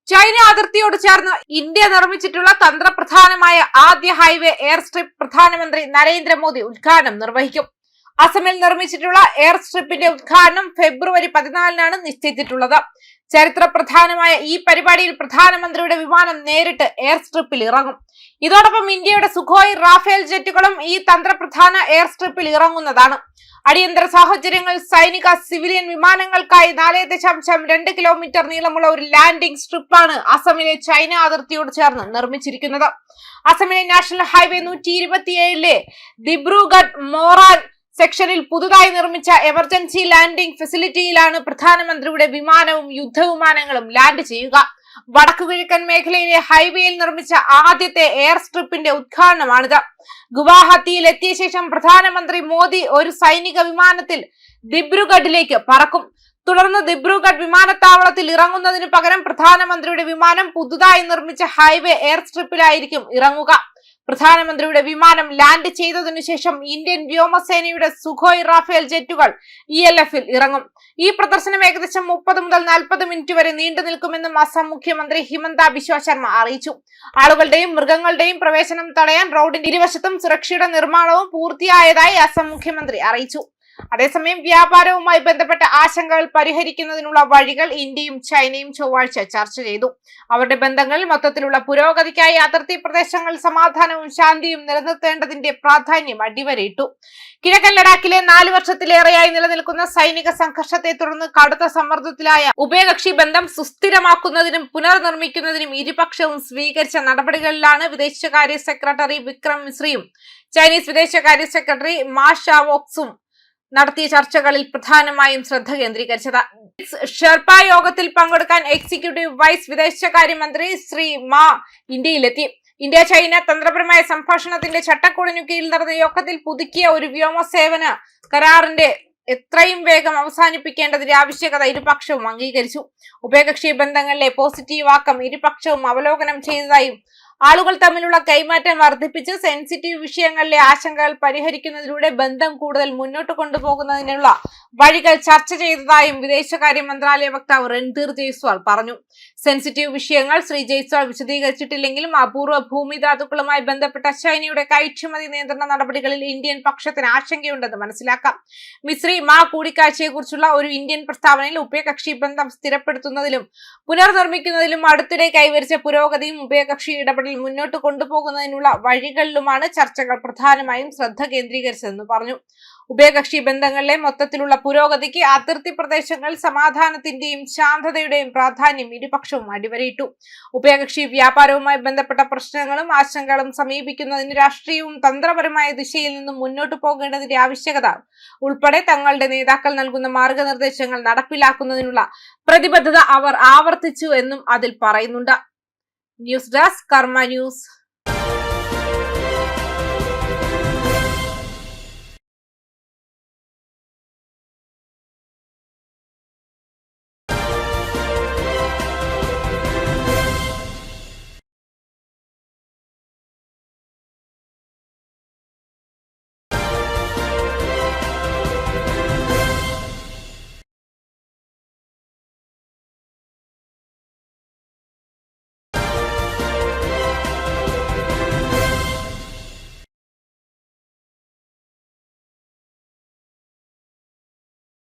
China അതിർത്തിയോട് ചേർന്ന് India നിർമ്മിച്ചിട്ടുള്ള തന്ത്രപ്രധാനമായ ആദ്യ ഹൈവേ എയർ സ്ട്രിപ്പ് പ്രധാനമന്ത്രി നരേന്ദ്രമോദി ഉദ്ഘാടനം നിർവഹിക്കും. അസമിൽ നിർമ്മിച്ചിട്ടുള്ള എയർ സ്ട്രിപ്പിന്റെ ഉദ്ഘാടനം ഫെബ്രുവരി 14-നാണ് നിശ്ചയിച്ചിട്ടുള്ളത്. ചരിത്ര പ്രധാനമായ ഈ പരിപാടിയിൽ പ്രധാനമന്ത്രിയുടെ വിമാനം നേരിട്ട് എയർ സ്ട്രിപ്പിൽ ഇറങ്ങും. ഇതോടൊപ്പം ഇന്ത്യയുടെ സുഖോയ് റാഫേൽ ജെറ്റുകളും ഈ തന്ത്രപ്രധാന എയർ സ്ട്രിപ്പിൽ ഇറങ്ങുന്നതാണ്. അടിയന്തര സാഹചര്യങ്ങളിൽ സൈനിക സിവിലിയൻ വിമാനങ്ങൾക്കായി 4.2 കിലോമീറ്റർ നീളമുള്ള ഒരു ലാൻഡിംഗ് സ്ട്രിപ്പാണ് അസമിലെ ചൈന അതിർത്തിയോട് ചേർന്ന് നിർമ്മിച്ചിരിക്കുന്നത്. അസമിലെ നാഷണൽ ഹൈവേ 127-ലെ ദിബ്രുഗഡ് മോറാൻ സെക്ഷനിൽ പുതുതായി നിർമ്മിച്ച എമർജൻസി ലാൻഡിംഗ് ഫെസിലിറ്റിയിലാണ് പ്രധാനമന്ത്രിയുടെ വിമാനവും യുദ്ധവിമാനങ്ങളും ലാൻഡ് ചെയ്യുക. വടക്കുകിഴക്കൻ മേഖലയിലെ ഹൈവേയിൽ നിർമ്മിച്ച ആദ്യത്തെ എയർ സ്ട്രിപ്പിന്റെ ഉദ്ഘാടനമാണിത്. ഗുവാഹത്തിയിൽ എത്തിയ ശേഷം പ്രധാനമന്ത്രി മോദി ഒരു സൈനിക വിമാനത്തിൽ ദിബ്രുഗഡിലേക്ക് പറക്കും. തുടർന്ന് ദിബ്രുഗഡ് വിമാനത്താവളത്തിൽ ഇറങ്ങുന്നതിന് പകരം പ്രധാനമന്ത്രിയുടെ വിമാനം പുതുതായി നിർമ്മിച്ച ഹൈവേ എയർ സ്ട്രിപ്പിലായിരിക്കും ഇറങ്ങുക. പ്രധാനമന്ത്രിയുടെ വിമാനം ലാൻഡ് ചെയ്തതിനു ശേഷം ഇന്ത്യൻ വ്യോമസേനയുടെ സുഖോയ് റാഫേൽ ജെറ്റുകൾ ELF-ൽ ഇറങ്ങും. ഈ പ്രദർശനം ഏകദേശം 30 മുതൽ 40 മിനിറ്റ് വരെ നീണ്ടു നിൽക്കുമെന്നും അസം മുഖ്യമന്ത്രി ഹിമന്ത ബിശ്വ ശർമ്മ അറിയിച്ചു. ആളുകളുടെയും മൃഗങ്ങളുടെയും പ്രവേശനം തടയാൻ റോഡിന്റെ ഇരുവശത്തും സുരക്ഷയുടെ നിർമ്മാണവും പൂർത്തിയായതായി അസം മുഖ്യമന്ത്രി അറിയിച്ചു. അതേസമയം വ്യാപാരവുമായി ബന്ധപ്പെട്ട ആശങ്കകൾ പരിഹരിക്കുന്നതിനുള്ള വഴികൾ ഇന്ത്യയും ചൈനയും ചൊവ്വാഴ്ച ചർച്ച ചെയ്തു. അവരുടെ ബന്ധങ്ങളിൽ മൊത്തത്തിലുള്ള പുരോഗതിക്കായി അതിർത്തി പ്രദേശങ്ങളിൽ സമാധാനവും ശാന്തിയും നിലനിർത്തേണ്ടതിന്റെ പ്രാധാന്യം അടിവരയിട്ടു. കിഴക്കൻ ലഡാക്കിലെ 4 വർഷത്തിലേറെയായി നിലനിൽക്കുന്ന സൈനിക സംഘർഷത്തെ തുടർന്ന് കടുത്ത സമ്മർദ്ദത്തിലായ ഉഭയകക്ഷി ബന്ധം സുസ്ഥിരമാക്കുന്നതിനും പുനർനിർമ്മിക്കുന്നതിനും ഇരുപക്ഷവും സ്വീകരിച്ച നടപടികളിലാണ് വിദേശകാര്യ സെക്രട്ടറി വിക്രം മിശ്രിയും ചൈനീസ് വിദേശകാര്യ സെക്രട്ടറി മാ ഷാവോക്സും നടത്തിയ ചർച്ചകളിൽ പ്രധാനമായും ശ്രദ്ധ കേന്ദ്രീകരിച്ചത്. ഷെർപ്പ യോഗത്തിൽ പങ്കെടുക്കാൻ എക്സിക്യൂട്ടീവ് വൈസ് വിദേശകാര്യമന്ത്രി ശ്രീ മാ ഇന്ത്യയിലെത്തി. ഇന്ത്യ ചൈന തന്ത്രപരമായ സംഭാഷണത്തിന്റെ ചട്ടക്കൂടിനു കീഴിൽ നടന്ന യോഗത്തിൽ പുതുക്കിയ ഒരു വ്യോമസേവന കരാറിന്റെ എത്രയും വേഗം അവസാനിപ്പിക്കേണ്ടതിന്റെ ആവശ്യകത ഇരുപക്ഷവും അംഗീകരിച്ചു. ഉഭയകക്ഷി ബന്ധങ്ങളിലെ പോസിറ്റീവ് ആക്കം ഇരുപക്ഷവും അവലോകനം ചെയ്തതായും ആളുകൾ തമ്മിലുള്ള കൈമാറ്റം വർദ്ധിപ്പിച്ച് സെൻസിറ്റീവ് വിഷയങ്ങളിലെ ആശങ്കകൾ പരിഹരിക്കുന്നതിലൂടെ ബന്ധം കൂടുതൽ മുന്നോട്ട് കൊണ്ടുപോകുന്നതിനുള്ള വഴികൾ ചർച്ച ചെയ്തതായും വിദേശകാര്യ മന്ത്രാലയ വക്താവ് രൺധീർ ജയ്സ്വാൾ പറഞ്ഞു. സെൻസിറ്റീവ് വിഷയങ്ങൾ ശ്രീ ജയ്സ്വാൾ വിശദീകരിച്ചിട്ടില്ലെങ്കിലും അപൂർവ ഭൂമിധാതുക്കളുമായി ബന്ധപ്പെട്ട ചൈനയുടെ കയറ്റുമതി നിയന്ത്രണ നടപടികളിൽ ഇന്ത്യൻ പക്ഷത്തിന് ആശങ്കയുണ്ടെന്ന് മനസ്സിലാക്കാം. മിശ്രി മാ കൂടിക്കാഴ്ചയെക്കുറിച്ചുള്ള ഒരു ഇന്ത്യൻ പ്രസ്താവനയിൽ ഉഭയകക്ഷി ബന്ധം സ്ഥിരപ്പെടുത്തുന്നതിലും പുനർനിർമ്മിക്കുന്നതിലും അടുത്തിടെ കൈവരിച്ച പുരോഗതിയും ഉഭയകക്ഷി ഇടപെടൽ മുന്നോട്ട് കൊണ്ടുപോകുന്നതിനുള്ള വഴികളിലുമാണ് ചർച്ചകൾ പ്രധാനമായും ശ്രദ്ധ കേന്ദ്രീകരിച്ചതെന്ന് പറഞ്ഞു. ഉഭയകക്ഷി ബന്ധങ്ങളിലെ മൊത്തത്തിലുള്ള പുരോഗതിക്ക് അതിർത്തി പ്രദേശങ്ങളിൽ സമാധാനത്തിന്റെയും ശാന്തതയുടെയും പ്രാധാന്യം ഇരുപക്ഷവും അടിവരയിട്ടു. ഉഭയകക്ഷി വ്യാപാരവുമായി ബന്ധപ്പെട്ട പ്രശ്നങ്ങളും ആശങ്കകളും സമീപിക്കുന്നതിന് രാഷ്ട്രീയവും തന്ത്രപരമായ ദിശയിൽ നിന്നും മുന്നോട്ട് പോകേണ്ടതിന്റെ ആവശ്യകത ഉൾപ്പെടെ തങ്ങളുടെ നേതാക്കൾ നൽകുന്ന മാർഗനിർദ്ദേശങ്ങൾ നടപ്പിലാക്കുന്നതിനുള്ള പ്രതിബദ്ധത അവർ ആവർത്തിച്ചു എന്നും അതിൽ പറയുന്നുണ്ട്. ന്യൂസ് ഡെസ്ക് കർമ്മ ന്യൂസ്.